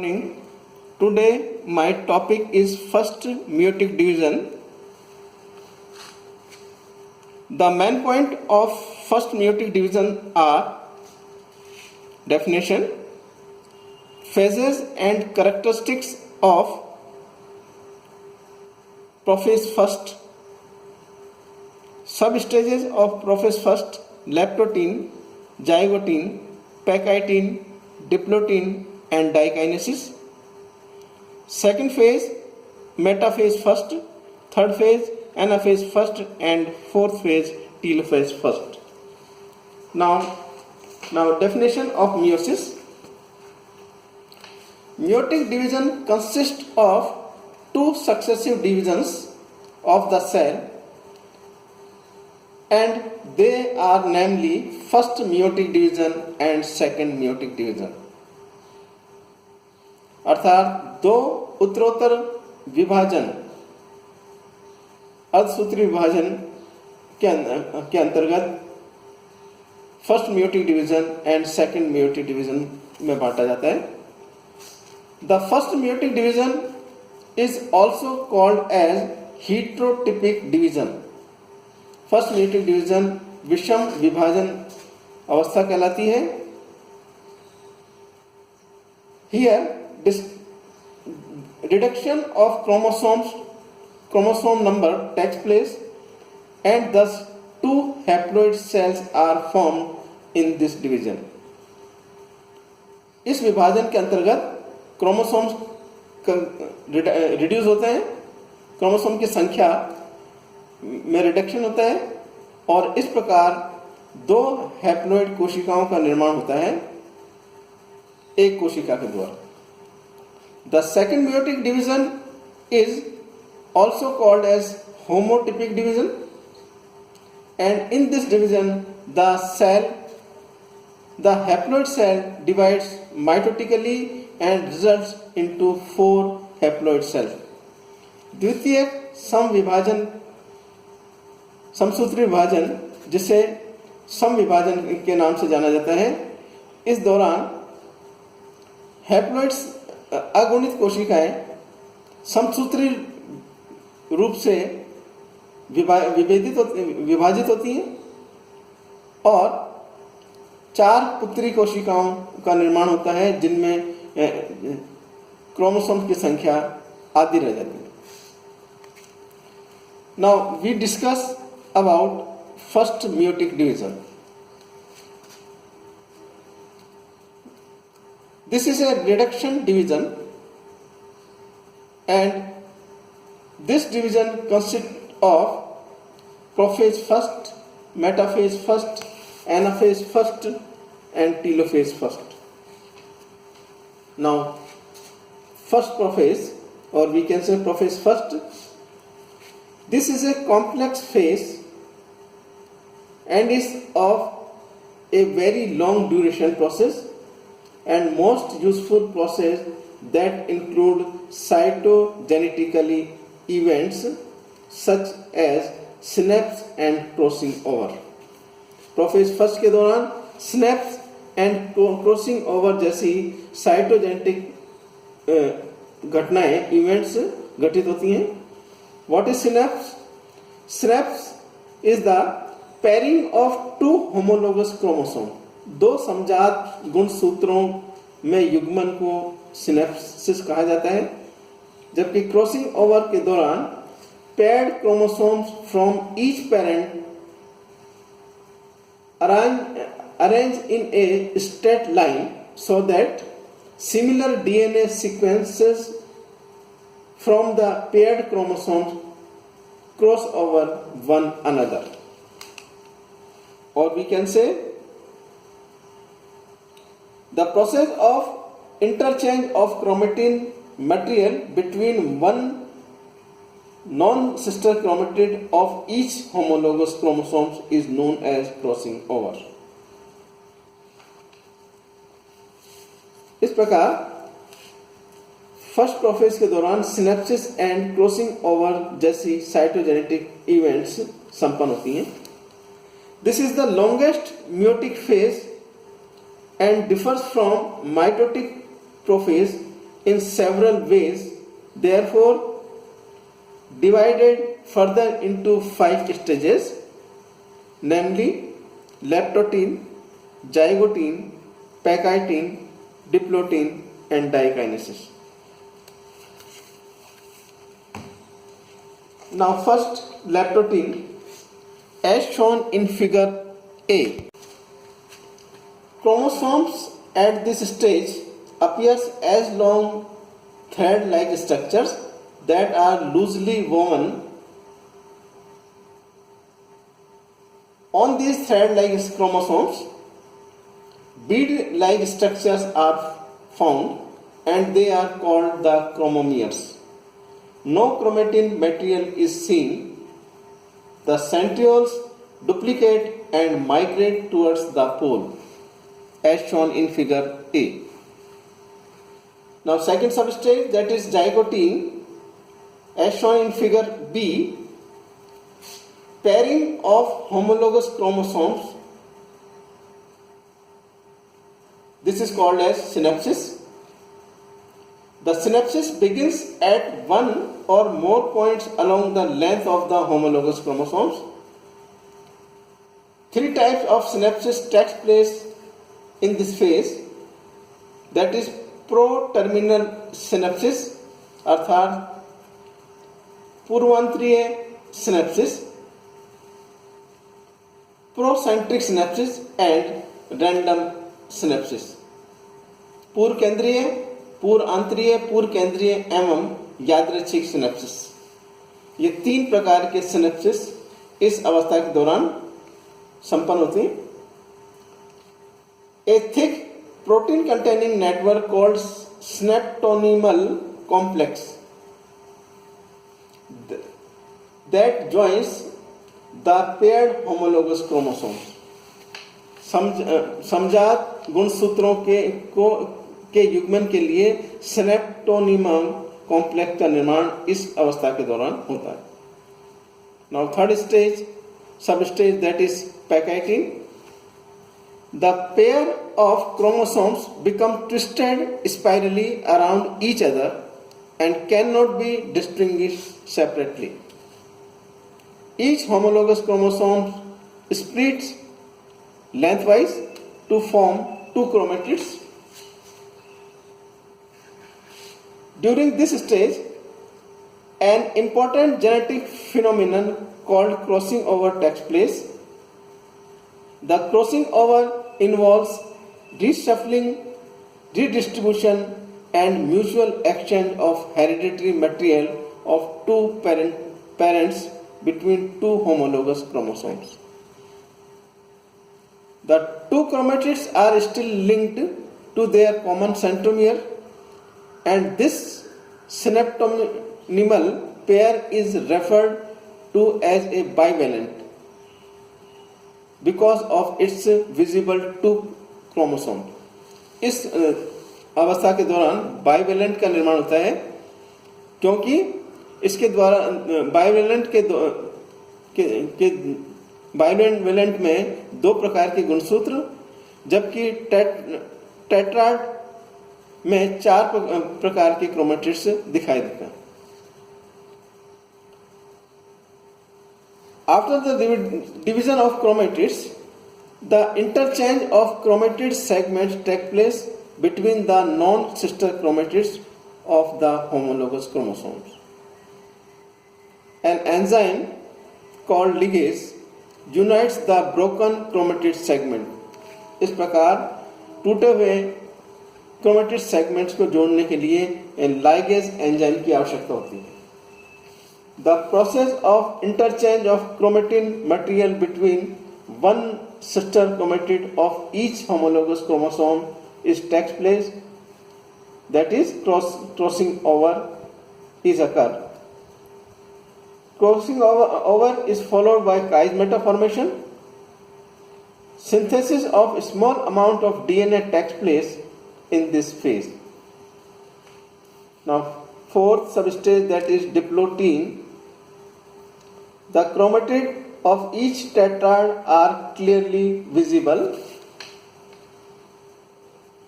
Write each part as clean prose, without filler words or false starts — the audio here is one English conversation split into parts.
Morning. Today my topic is first meiotic division. The main point of first meiotic division are definition, phases and characteristics of prophase first, sub-stages of prophase first, leptotin, zygotin, pakitin, diplotin and dikinesis. Second phase, metaphase first, third phase, anaphase first and fourth phase, telophase first. Now definition of meiosis. Meiotic division consists of two successive divisions of the cell and they are namely first meiotic division and second meiotic division. अर्थात दो उत्तरोत्तर विभाजन अर्धसूत्री विभाजन के अंतर्गत first meiotic division and second meiotic division में बांटा जाता है. The first meiotic division is also called as heterotypic division. First meiotic division विषम विभाजन अवस्था कहलाती है. Here reduction of chromosome number takes place and thus two haploid cells are formed in this division. इस विभाजन के अंतर्गत क्रोमोसोम्स रिड्यूस होते हैं, क्रोमोसोम की संख्या में रिडक्शन होता है और इस प्रकार दो हैप्लॉइड कोशिकाओं का निर्माण होता है एक कोशिका के द्वारा. The second meiotic division is also called as homotypic division, and in this division the haploid cell divides mitotically and results into four haploid cells. द्वितीयक समविभाजन समसूत्री विभाजन जिसे सम विभाजन के नाम से जाना जाता है, इस दौरान हैप्लॉइड्स अगुणित कोशिकाएं समसूत्री रूप से विभाजित होती हैं और चार पुत्री कोशिकाओं का निर्माण होता है जिनमें क्रोमोसोम की संख्या आधी रह जाती है. Now we discuss about first meiotic division. This is a reduction division and this division consists of prophase first, metaphase first, anaphase first and telophase first. Now first prophase, or we can say prophase first, this is a complex phase and is of a very long duration process and most useful process that include cytogenetically events such as synapse and crossing over. Prophase first के दौरान synapse and crossing over जैसी cytogenetic घटनाएं events घटित होती हैं. What is synapse? Synapse is the pairing of two homologous chromosomes. दो समजात गुणसूत्रों में युग्मन को सिनेप्सिस कहा जाता है, जबकि क्रॉसिंग ओवर के दौरान paired chromosomes from each parent arrange in a straight line so that similar DNA sequences from the paired chromosomes cross over one another. और we can say the process of interchange of chromatin material between one non-sister chromatid of each homologous chromosomes is known as crossing over. इस प्रकार first prophase के दौरान synapses and crossing over जैसी cytogenetic events संपन्न होती हैं. This is the longest meiotic phase and differs from mitotic prophase in several ways, therefore divided further into 5 stages, namely leptotene, zygotene, pachytene, diplotene and dikinesis. Now first, leptotene, as shown in figure A. Chromosomes at this stage appears as long thread-like structures that are loosely woven. On these thread-like chromosomes, bead-like structures are found and they are called the chromomeres. No chromatin material is seen. The centrioles duplicate and migrate towards the pole, as shown in figure A. Now second substage, that is zygotene, as shown in figure B. Pairing of homologous chromosomes, this is called as synapsis. The synapsis begins at one or more points along the length of the homologous chromosomes. 3 types of synapsis takes place in this phase, that is pro-terminal synapsis अर्थात पूर्वांतरीय synapsis, procentric synapsis and random synapsis. पूर्व केंद्रीय, पूर्व आंतरीय, पूर्व केंद्रीय एवं यादृच्छिक synapses, ये 3 प्रकार के सिनेप्सिस इस अवस्था के दौरान संपन्न होती हैं. A thick protein containing network called synaptonymal complex that joins the paired homologous chromosomes. समजात गुणसूत्रों के युग्मन के लिए सिनेप्टोनिमम कॉम्प्लेक्स का निर्माण इस अवस्था के दौरान होता है. Now third stage, sub stage, that is pachytene. The pair of chromosomes become twisted spirally around each other and can not be distinguished separately. Each homologous chromosome splits lengthwise to form 2 chromatids. During this stage, an important genetic phenomenon called crossing over takes place. The crossing over involves reshuffling, redistribution, and mutual exchange of hereditary material of 2 parents between 2 homologous chromosomes. The 2 chromatids are still linked to their common centromere, and this synaptonymal pair is referred to as a bivalent because of its visible 2 chromosome. इस अवस्था के दौरान bivalent का निर्माण होता है, क्योंकि इसके द्वारा बाइवेलेंट में 2 प्रकार के गुणसूत्र, जबकि टेट्राड में 4 प्रकार के क्रोमेटिड्स दिखाई देते हैं. After the division of chromatids, the interchange of chromatid segments take place between the non-sister chromatids of the homologous chromosomes. An enzyme called ligase unites the broken chromatid segment. इस प्रकार टूटे हुए क्रोमेटिड सेगमेंट्स को जोड़ने के लिए ligase enzyme की आवश्यकता होती है. The process of interchange of chromatin material between one sister chromatid of each homologous chromosome takes place, that is crossing over is occur. Crossing over is followed by chiasmata formation. Synthesis of a small amount of DNA takes place in this phase. Now, fourth substage, that is diplotene. The chromatid of each tetrad are clearly visible.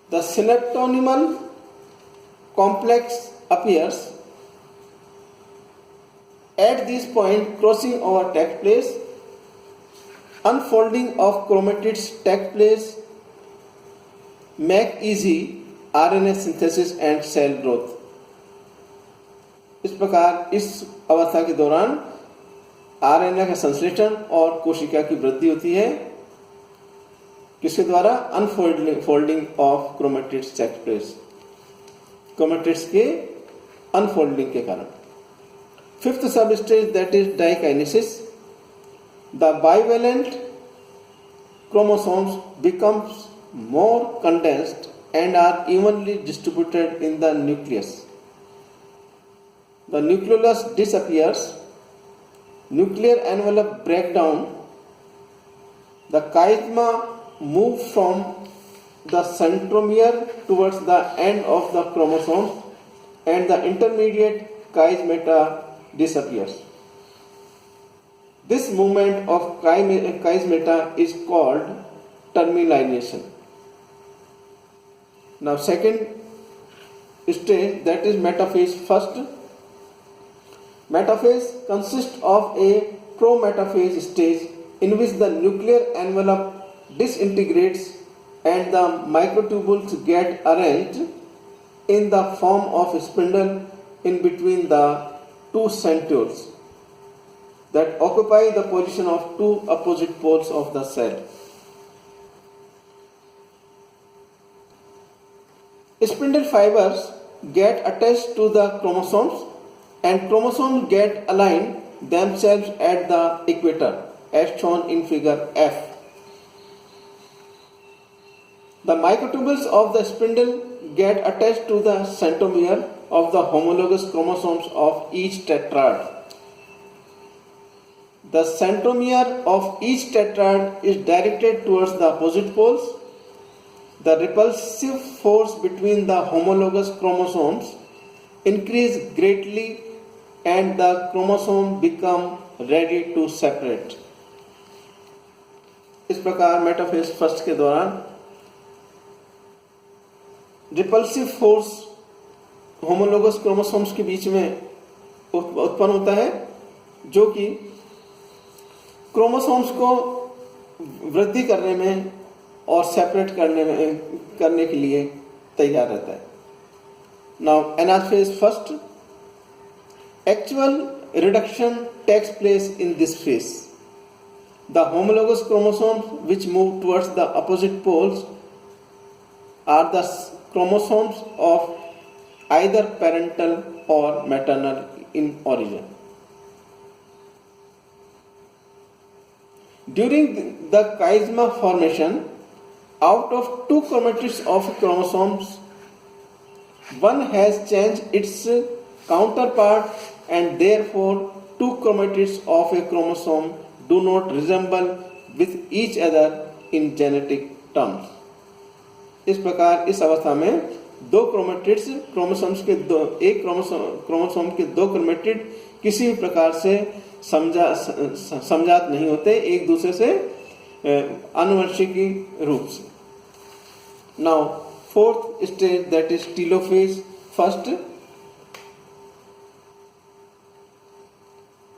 The synaptonymal complex appears. At this point, crossing over takes place, unfolding of chromatids takes place, make easy RNA synthesis and cell growth. इस प्रकार इस अवस्था के दौरान RNA का संश्लेषण और कोशिका की वृद्धि होती है, किसके द्वारा? Unfolding of chromatids takes place, chromatids के अनफोल्डिंग के कारण. Fifth sub stage that is diakinesis. The bivalent chromosomes becomes more condensed and are evenly distributed in the nucleus. The nucleolus disappears, nuclear envelope breakdown, the chiasma moves from the centromere towards the end of the chromosome and the intermediate chiasmata disappears. This movement of chiasmata is called termination. Now second stage, that is metaphase. First, metaphase consists of a prometaphase stage in which the nuclear envelope disintegrates and the microtubules get arranged in the form of a spindle in between the two centrioles that occupy the position of two opposite poles of the cell. Spindle fibers get attached to the chromosomes and chromosomes get aligned themselves at the equator as shown in figure F. The microtubules of the spindle get attached to the centromere of the homologous chromosomes of each tetrad. The centromere of each tetrad is directed towards the opposite poles. The repulsive force between the homologous chromosomes increase greatly and the chromosome become ready to separate. इस प्रकार metaphase first के दौरान repulsive force homologous chromosomes के बीच में उत्पन्न होता है, जो कि क्रोमोसोम्स को वृद्धि करने में और सेपरेट करने के लिए तैयार रहता है. Now anaphase first, actual reduction takes place in this phase. The homologous chromosomes which move towards the opposite poles are the chromosomes of either parental or maternal in origin. During the chiasma formation, out of two chromatids of chromosomes, one has changed its counterpart and therefore two chromatids of a chromosome do not resemble with each other in genetic terms. इस प्रकार इस अवस्था में दो chromatids एक chromosome के दो chromatid किसी भी प्रकार से समझात नहीं होते एक दूसरे से आनुवंशिकी रूप से. Now fourth stage that is telophase. First,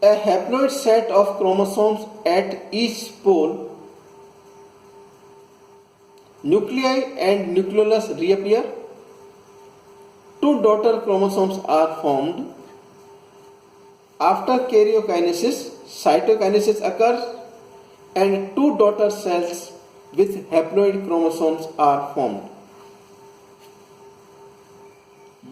a haploid set of chromosomes at each pole, nuclei and nucleolus reappear. Two daughter chromosomes are formed. After karyokinesis, cytokinesis occurs and two daughter cells with haploid chromosomes are formed.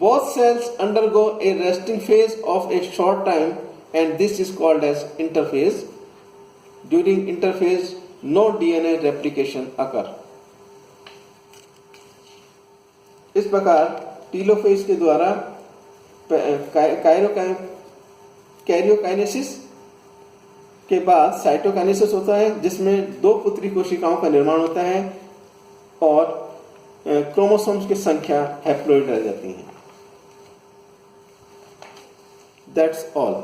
Both cells undergo a resting phase of a short time and this is called as interphase. During interphase, no DNA replication occurs. इस प्रकार telophase के द्वारा karyokinesis के बाद cytokinesis होता है, जिसमें दो पुत्री कोशिकाओं का निर्माण होता है और क्रोमोसोम्स की संख्या हैप्लॉइड रह जाती है. That's all.